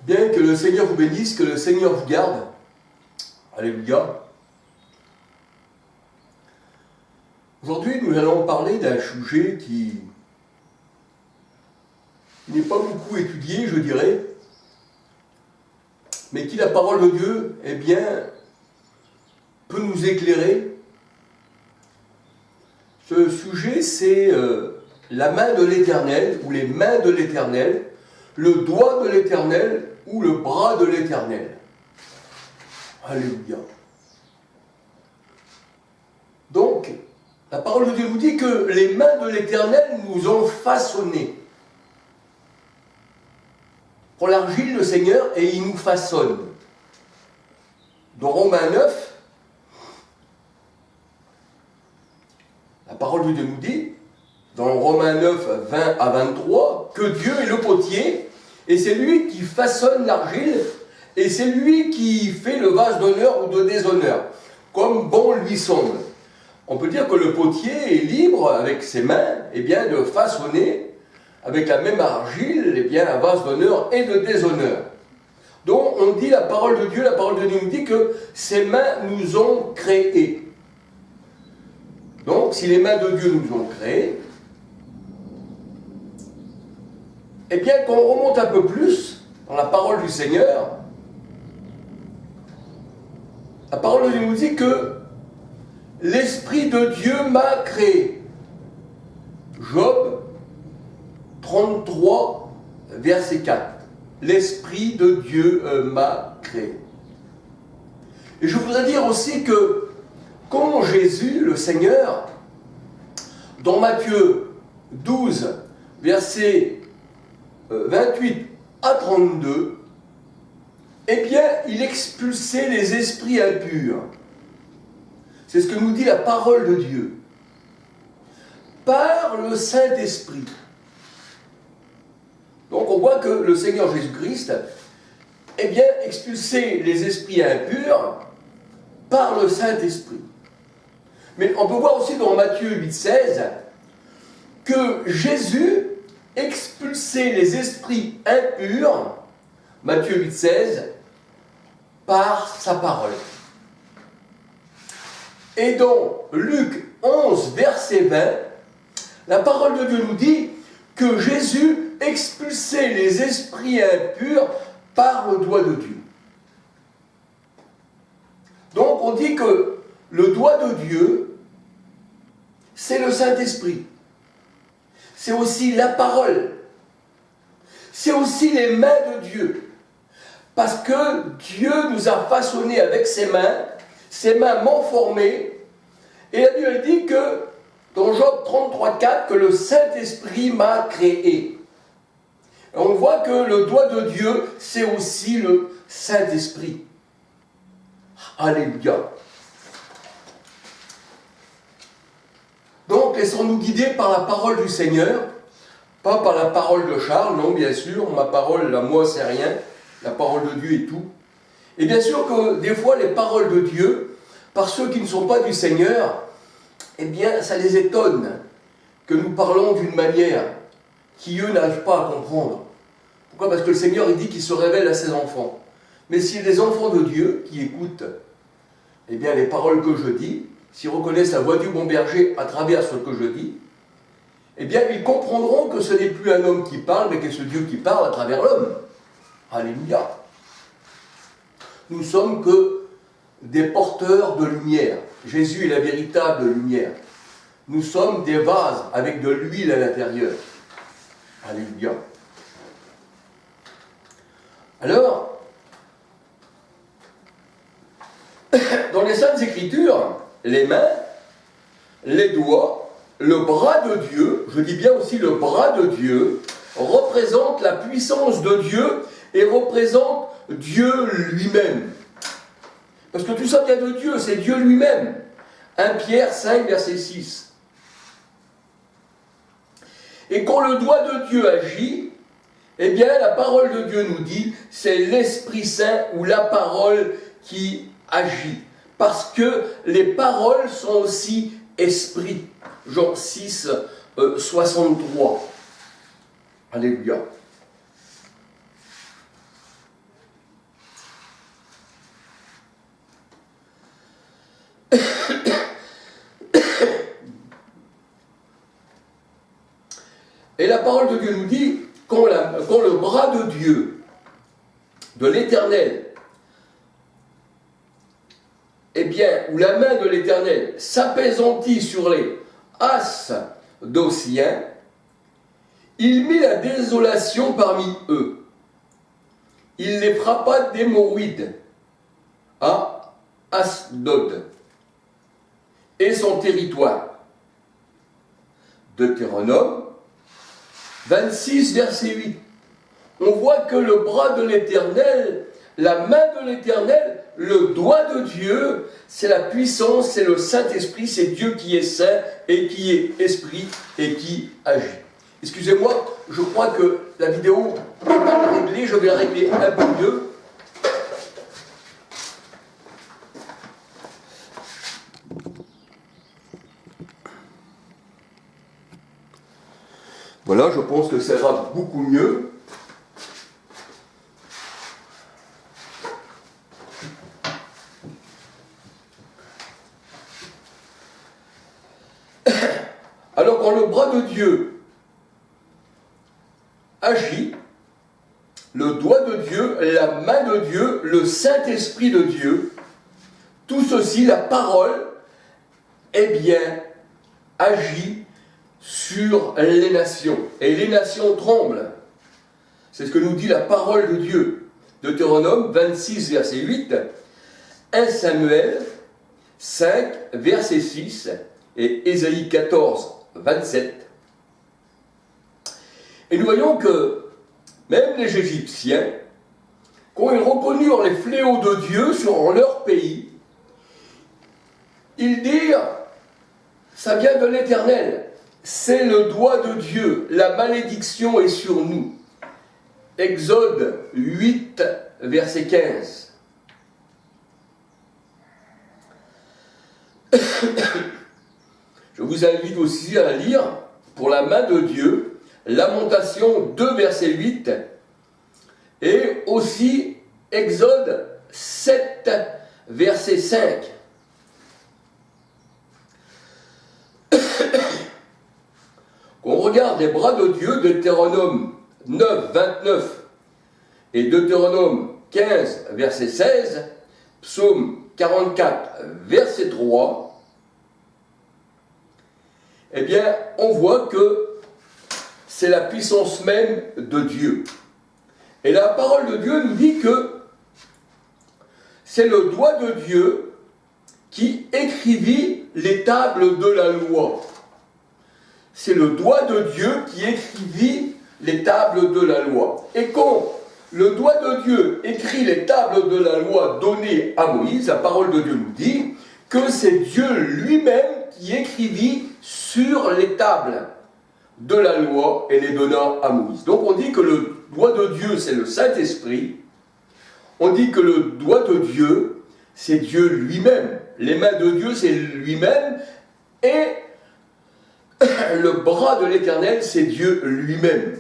Bien, que le Seigneur vous bénisse, que le Seigneur vous garde. Alléluia. Aujourd'hui, nous allons parler d'un sujet qui n'est pas beaucoup étudié, je dirais, mais qui, la parole de Dieu, eh bien, peut nous éclairer. Ce sujet, c'est la main de l'Éternel, ou les mains de l'Éternel, le doigt de l'Éternel, ou le bras de l'Éternel. Alléluia. Donc, la parole de Dieu nous dit que les mains de l'Éternel nous ont façonnés. Pour l'argile, le Seigneur, et il nous façonne. Dans Romains 9, la parole de Dieu nous dit, dans Romains 9, 20 à 23, que Dieu est le potier, et c'est lui qui façonne l'argile, et c'est lui qui fait le vase d'honneur ou de déshonneur, comme bon lui semble. On peut dire que le potier est libre, avec ses mains, eh bien, de façonner, avec la même argile, eh bien, un vase d'honneur et de déshonneur. Donc, on dit la parole de Dieu nous dit que ses mains nous ont créés. Donc, si les mains de Dieu nous ont créés, eh bien, quand on remonte un peu plus dans la parole du Seigneur, la parole de Dieu nous dit que l'Esprit de Dieu m'a créé. Job 33, verset 4. L'Esprit de Dieu m'a créé. Et je voudrais dire aussi que quand Jésus, le Seigneur, dans Matthieu 12, verset 28 à 32, eh bien, il expulsait les esprits impurs. C'est ce que nous dit la parole de Dieu. Par le Saint-Esprit. Donc on voit que le Seigneur Jésus-Christ, eh bien, expulsait les esprits impurs par le Saint-Esprit. Mais on peut voir aussi dans Matthieu 8, 16 que Jésus expulsait les esprits impurs, Matthieu 8, 16, par sa parole. Et dans Luc 11, verset 20, la parole de Dieu nous dit que Jésus expulsait les esprits impurs par le doigt de Dieu. Donc on dit que le doigt de Dieu, c'est le Saint-Esprit. C'est aussi la parole. C'est aussi les mains de Dieu. Parce que Dieu nous a façonnés avec ses mains m'ont formé. Et la Bible dit que, dans Job 33, 4, que le Saint-Esprit m'a créé. Et on voit que le doigt de Dieu, c'est aussi le Saint-Esprit. Alléluia. Donc, laissons-nous guider par la parole du Seigneur, pas par la parole de Charles, non, bien sûr, ma parole, à moi, c'est rien, la parole de Dieu est tout. Et bien sûr que, des fois, les paroles de Dieu, par ceux qui ne sont pas du Seigneur, eh bien, ça les étonne que nous parlons d'une manière qui, eux, n'arrivent pas à comprendre. Pourquoi ? Parce que le Seigneur, il dit qu'il se révèle à ses enfants. Mais si les enfants de Dieu qui écoutent, eh bien, les paroles que je dis, s'ils reconnaissent la voix du bon berger à travers ce que je dis, eh bien, ils comprendront que ce n'est plus un homme qui parle, mais que c'est Dieu qui parle à travers l'homme. Alléluia. Nous sommes que des porteurs de lumière. Jésus est la véritable lumière. Nous sommes des vases avec de l'huile à l'intérieur. Alléluia. Alors, dans les Saintes Écritures, les mains, les doigts, le bras de Dieu, je dis bien aussi le bras de Dieu, représentent la puissance de Dieu et représentent Dieu lui-même. Parce que tout ça vient de Dieu, c'est Dieu lui-même. 1 Pierre 5, verset 6. Et quand le doigt de Dieu agit, eh bien la parole de Dieu nous dit, c'est l'Esprit Saint ou la parole qui agit. Parce que les paroles sont aussi esprit. Jean 6, 63. Alléluia. Et la parole de Dieu nous dit, quand le bras de Dieu, de l'Éternel, eh bien, ou la main de l'Éternel s'apaisantit sur les as d'Ossien, il mit la désolation parmi eux. Il les frappa d'hémorroïdes à Asdod et son territoire. Deutéronome 26, verset 8. On voit que le bras de l'Éternel, la main de l'Éternel, le doigt de Dieu, c'est la puissance, c'est le Saint-Esprit, c'est Dieu qui est saint et qui est esprit et qui agit. Excusez-moi, je crois que la vidéo n'est pas réglée, je vais la régler un peu mieux. Voilà, je pense que ça ira beaucoup mieux. Alors quand le bras de Dieu agit, le doigt de Dieu, la main de Dieu, le Saint-Esprit de Dieu, tout ceci, la parole, eh bien, agit sur les nations. Et les nations tremblent. C'est ce que nous dit la parole de Dieu. Deutéronome 26, verset 8, 1 Samuel 5, verset 6, et Ésaïe 14, 27. Et nous voyons que même les Égyptiens, quand ils reconnurent les fléaux de Dieu sur leur pays, ils dirent, ça vient de l'Éternel, c'est le doigt de Dieu, la malédiction est sur nous. Exode 8, verset 15. Je vous invite aussi à lire, pour la main de Dieu, Lamentation 2, verset 8, et aussi Exode 7, verset 5. Quand on regarde les bras de Dieu, Deutéronome 9, 29 et Deutéronome 15, verset 16, Psaume 44, verset 3, eh bien, on voit que c'est la puissance même de Dieu. Et la parole de Dieu nous dit que c'est le doigt de Dieu qui écrivit les tables de la loi. C'est le doigt de Dieu qui écrivit les tables de la loi. Et quand le doigt de Dieu écrit les tables de la loi données à Moïse, la parole de Dieu nous dit que c'est Dieu lui-même qui écrivit sur les tables de la loi et les donna à Moïse. Donc on dit que le doigt de Dieu, c'est le Saint-Esprit. On dit que le doigt de Dieu, c'est Dieu lui-même. Les mains de Dieu, c'est lui-même. Et le bras de l'Éternel, c'est Dieu lui-même.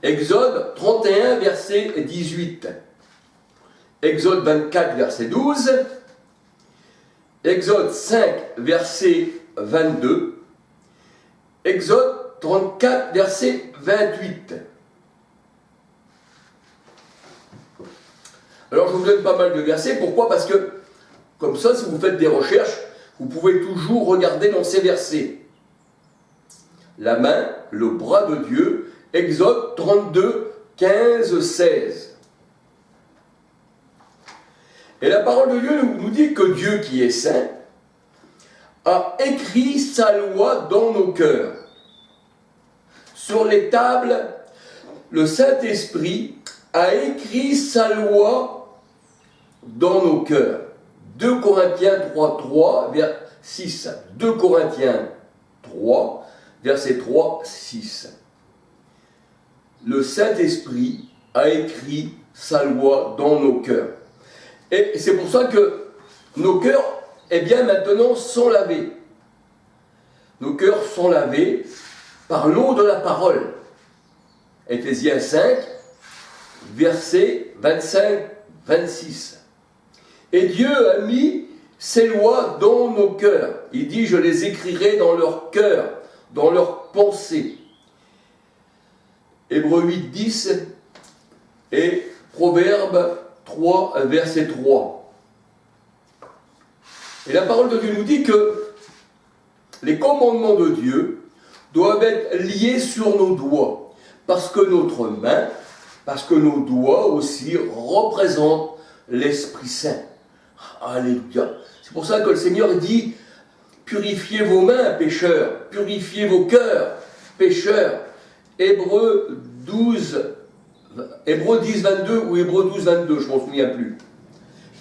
Exode 31, verset 18. Exode 24, verset 12. Exode 5, verset 22. Exode 34, verset 28. Alors je vous donne pas mal de versets. Pourquoi? Parce que, comme ça, si vous faites des recherches, vous pouvez toujours regarder dans ces versets. La main, le bras de Dieu, Exode 32, 15, 16. Et la parole de Dieu nous dit que Dieu qui est saint a écrit sa loi dans nos cœurs. Sur les tables, le Saint-Esprit a écrit sa loi dans nos cœurs. 2 Corinthiens 3, 3, vers 6. 2 Corinthiens 3, verset 3, 6. Le Saint-Esprit a écrit sa loi dans nos cœurs. Et c'est pour ça que nos cœurs, eh bien, maintenant, sont lavés. Nos cœurs sont lavés par l'eau de la parole. Éphésiens 5, versets 25-26. Et Dieu a mis ses lois dans nos cœurs. Il dit, je les écrirai dans leur cœur, dans leurs pensées. Hébreux 8, 10 et Proverbe 3, verset 3. Et la parole de Dieu nous dit que les commandements de Dieu doivent être liés sur nos doigts, parce que notre main, parce que nos doigts aussi représentent l'Esprit Saint. Alléluia. C'est pour ça que le Seigneur dit, purifiez vos mains, pécheurs, purifiez vos cœurs, pécheurs. Hébreux 10, 22 ou Hébreux 12, 22, je ne m'en souviens plus.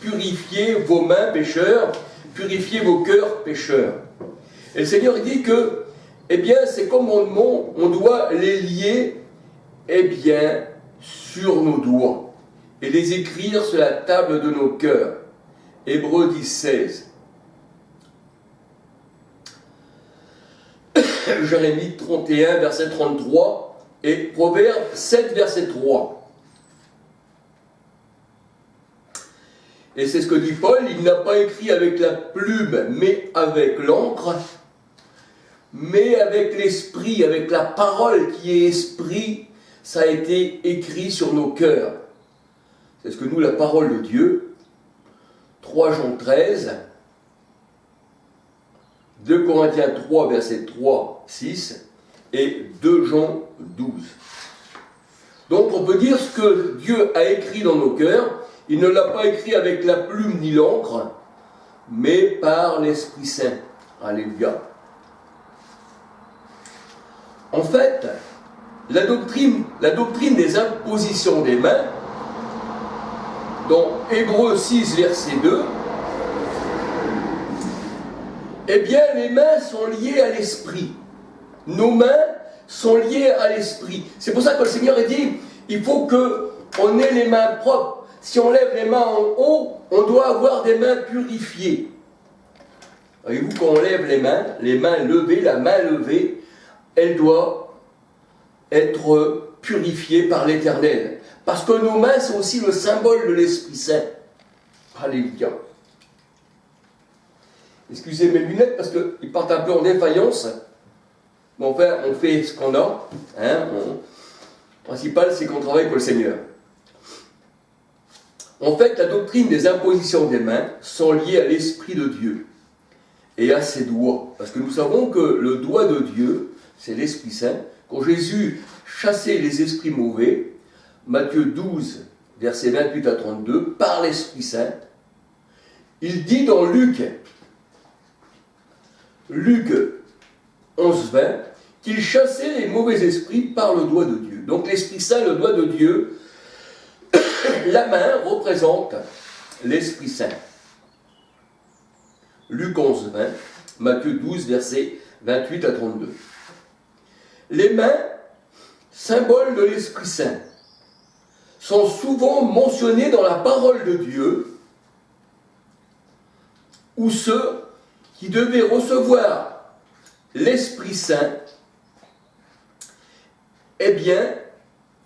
Purifiez vos mains, pécheurs, purifiez vos cœurs, pécheurs. Et le Seigneur dit que, eh bien, ces commandements, on doit les lier, eh bien, sur nos doigts et les écrire sur la table de nos cœurs. Hébreux 10, 16. Jérémie 31, verset 33 et Proverbe 7, verset 3. Et c'est ce que dit Paul, il n'a pas écrit avec la plume, mais avec l'encre, mais avec l'esprit, avec la parole qui est esprit, ça a été écrit sur nos cœurs. C'est ce que nous, la parole de Dieu, 3 Jean 13, 2 Corinthiens 3, verset 3, 6 et 2 Jean 12. Donc on peut dire ce que Dieu a écrit dans nos cœurs, il ne l'a pas écrit avec la plume ni l'encre, mais par l'Esprit Saint. Alléluia. En fait, la doctrine des impositions des mains, dans Hébreux 6, verset 2, eh bien, les mains sont liées à l'esprit. Nos mains sont liées à l'esprit. C'est pour ça que le Seigneur a dit, il faut qu'on ait les mains propres. Si on lève les mains en haut, on doit avoir des mains purifiées. Voyez-vous, quand on lève les mains levées, la main levée, elle doit être purifiée par l'Éternel. Parce que nos mains sont aussi le symbole de l'Esprit Saint. Alléluia. Excusez mes lunettes parce qu'ils partent un peu en défaillance. Mais enfin, on fait ce qu'on a. Le principal, c'est qu'on travaille pour le Seigneur. En fait, la doctrine des impositions des mains sont liées à l'Esprit de Dieu et à ses doigts. Parce que nous savons que le doigt de Dieu, c'est l'Esprit Saint. Quand Jésus chassait les esprits mauvais, Matthieu 12, versets 28 à 32, par l'Esprit Saint, il dit dans Luc 11, 20, qu'il chassait les mauvais esprits par le doigt de Dieu. Donc l'Esprit Saint, le doigt de Dieu, la main représente l'Esprit Saint. Luc 11, 20, Matthieu 12, versets 28 à 32. Les mains, symboles de l'Esprit Saint, sont souvent mentionnées dans la parole de Dieu, où ceux qui devaient recevoir l'Esprit Saint, eh bien,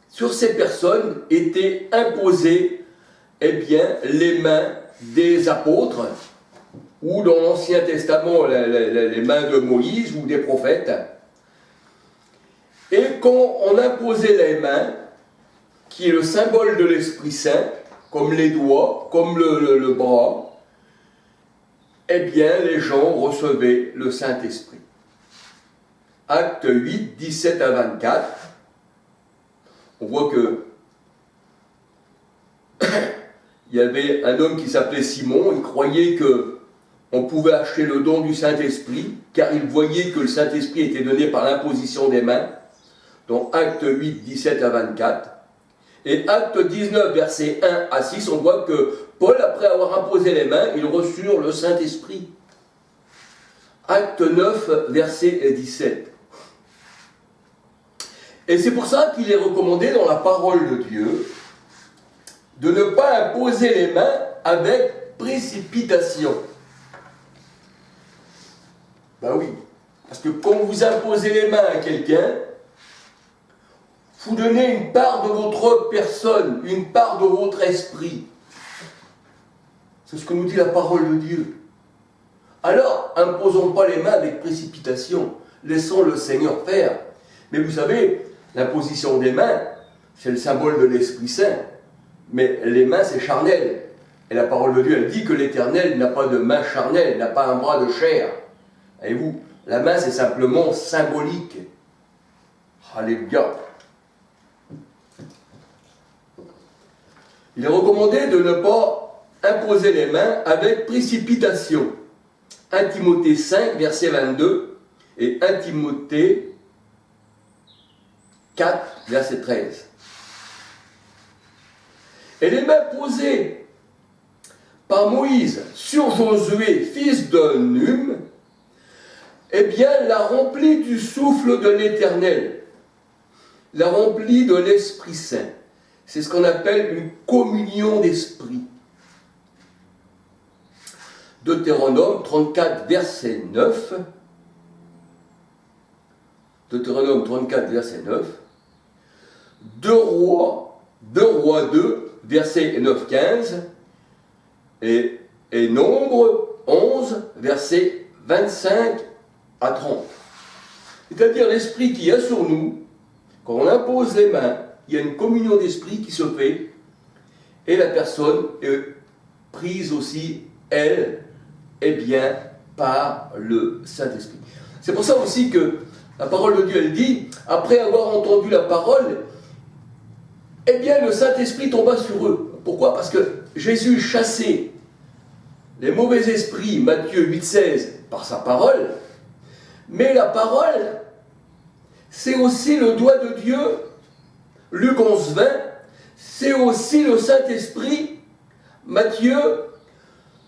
sur ces personnes étaient imposées, eh bien, les mains des apôtres, ou dans l'Ancien Testament, les mains de Moïse ou des prophètes. Et quand on imposait les mains, qui est le symbole de l'Esprit Saint, comme les doigts, comme le bras, eh bien, les gens recevaient le Saint-Esprit. Acte 8, 17 à 24, on voit que il y avait un homme qui s'appelait Simon, il croyait qu'on pouvait acheter le don du Saint-Esprit, car il voyait que le Saint-Esprit était donné par l'imposition des mains, dans Acte 8, 17 à 24. Et Acte 19, versets 1 à 6, on voit que Paul, après avoir imposé les mains, il reçut le Saint-Esprit. Acte 9, verset 17. Et c'est pour ça qu'il est recommandé dans la parole de Dieu de ne pas imposer les mains avec précipitation. Ben oui, parce que quand vous imposez les mains à quelqu'un, vous donnez une part de votre personne, une part de votre esprit. C'est ce que nous dit la parole de Dieu. Alors, imposons pas les mains avec précipitation, laissons le Seigneur faire. Mais vous savez, L'imposition des mains, c'est le symbole de l'Esprit Saint. Mais les mains, c'est charnel. Et la parole de Dieu, elle dit que l'Éternel n'a pas de main charnelle, n'a pas un bras de chair. Voyez-vous, la main, c'est simplement symbolique. Alléluia. Il est recommandé de ne pas imposer les mains avec précipitation. 1 Timothée 5, verset 22 et 1 Timothée 4, verset 13. Et les mains posées par Moïse sur Josué, fils de Num, eh bien, l'a rempli du souffle de l'Éternel, l'a rempli de l'Esprit Saint. C'est ce qu'on appelle une communion d'esprit. Deutéronome 34, verset 9. Deutéronome 34, verset 9. 2 Rois 2, verset 9-15. Et Nombre 11, verset 25 à 30. C'est-à-dire l'esprit qui est sur nous, quand on impose les mains, il y a une communion d'esprit qui se fait, et la personne est prise aussi, elle, bien, par le Saint-Esprit. C'est pour ça aussi que la parole de Dieu, elle dit, après avoir entendu la parole, eh bien, le Saint-Esprit tomba sur eux. Pourquoi? Parce que Jésus chassait les mauvais esprits, Matthieu 8,16, par sa parole, mais la parole, c'est aussi le doigt de Dieu, Luc 11, 20, c'est aussi le Saint-Esprit, Matthieu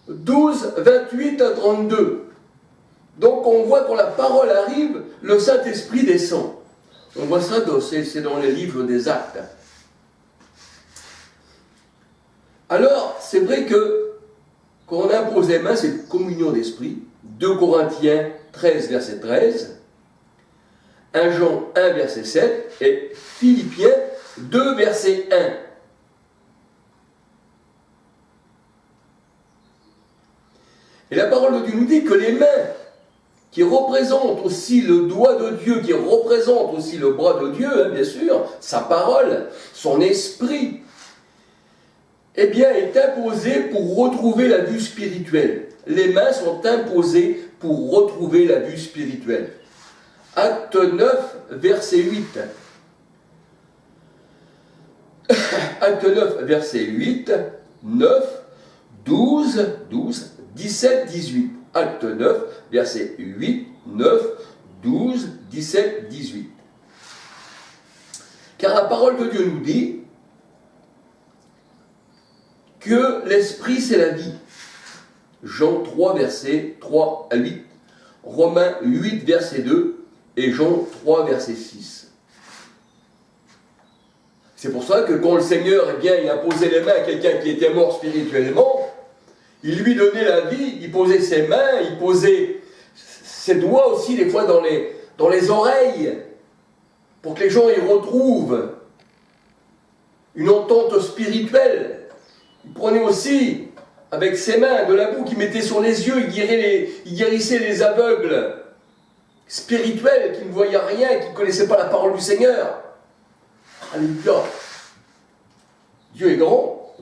12, 28 à 32. Donc on voit quand la parole arrive, le Saint-Esprit descend. On voit ça, c'est dans les livres des Actes. Alors, c'est vrai que quand on impose les mains, c'est une communion d'esprit. 2 Corinthiens 13, verset 13. 1 Jean 1, verset 7. Et Philippiens 2, verset 1. Et la parole de Dieu nous dit que les mains, qui représentent aussi le doigt de Dieu, qui représentent aussi le bras de Dieu, bien sûr, sa parole, son esprit, eh bien, est imposé pour retrouver la vue spirituelle. Les mains sont imposées pour retrouver la vue spirituelle. Acte 9, verset 8. Acte 9, verset 8, 9, 12, 17, 18. Acte 9, verset 8, 9, 12, 17, 18. Car la parole de Dieu nous dit que l'esprit c'est la vie. Jean 3, verset 3 à 8. Romains 8, verset 2. Et Jean 3, verset 6. C'est pour ça que quand le Seigneur, eh bien, il a posé les mains à quelqu'un qui était mort spirituellement, il lui donnait la vie, il posait ses mains, il posait ses doigts aussi, des fois, dans les oreilles, pour que les gens y retrouvent une entente spirituelle. Il prenait aussi, avec ses mains, de la boue qu'il mettait sur les yeux, il guérissait les aveugles spirituels qui ne voyaient rien, qui ne connaissaient pas la parole du Seigneur. Alléluia. Dieu est grand.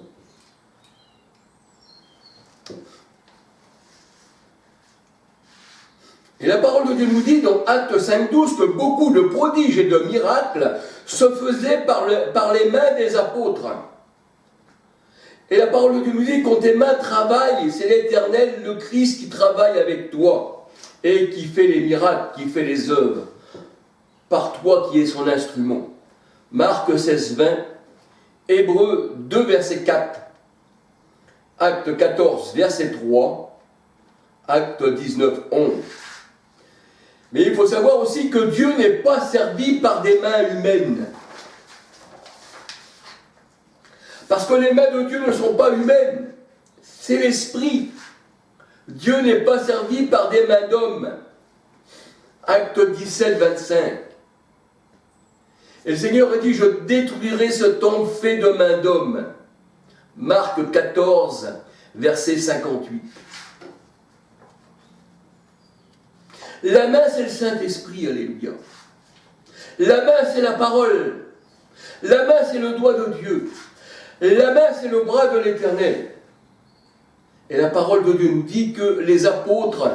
Et la parole de Dieu nous dit dans Actes 5.12 que beaucoup de prodiges et de miracles se faisaient par les mains des apôtres. Et la parole de Dieu nous dit quand tes mains travaillent, c'est l'Éternel, le Christ qui travaille avec toi et qui fait les miracles, qui fait les œuvres, par toi qui es son instrument. Marc 16, 20, Hébreux 2, verset 4, Acte 14, verset 3, Acte 19, 11. Mais il faut savoir aussi que Dieu n'est pas servi par des mains humaines. Parce que les mains de Dieu ne sont pas humaines, c'est l'esprit. Dieu n'est pas servi par des mains d'hommes. Acte 17, 25. Et le Seigneur a dit, je détruirai ce temple fait de mains d'hommes. Marc 14, verset 58. La main, c'est le Saint-Esprit, alléluia. La main, c'est la parole. La main, c'est le doigt de Dieu. La main, c'est le bras de l'Éternel. Et la parole de Dieu nous dit que les apôtres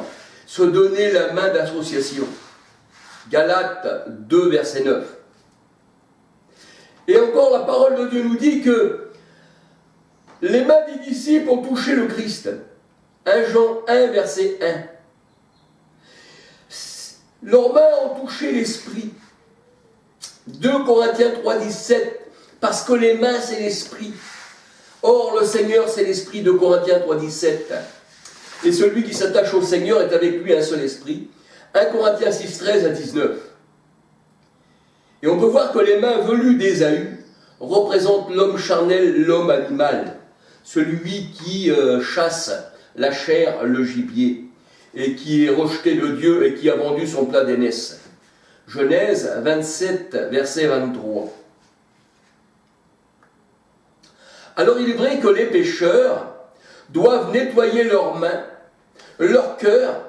se donnaient la main d'association. Galates 2, verset 9. Et encore, la parole de Dieu nous dit que les mains des disciples ont touché le Christ. 1 Jean 1, verset 1. Leurs mains ont touché l'Esprit. 2 Corinthiens 3, 17. Parce que les mains, c'est l'Esprit. Or, le Seigneur, c'est l'Esprit. 2 Corinthiens 3, 17. Et celui qui s'attache au Seigneur est avec lui un seul esprit. 1 Corinthiens 6, 13 à 19. Et on peut voir que les mains velues d'Ésaü représentent l'homme charnel, l'homme animal. Celui qui chasse la chair, le gibier, et qui est rejeté de Dieu et qui a vendu son plat d'aînesse. Genèse 27, verset 23. Alors il est vrai que les pécheurs doivent nettoyer leurs mains, leur cœur,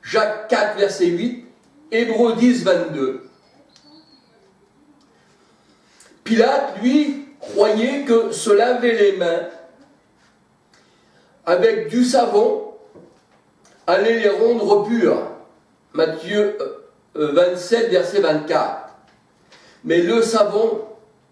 Jacques 4, verset 8, Hébreux 10, 22. Pilate, lui, croyait que se laver les mains avec du savon allait les rendre purs. Matthieu 27, verset 24. Mais le savon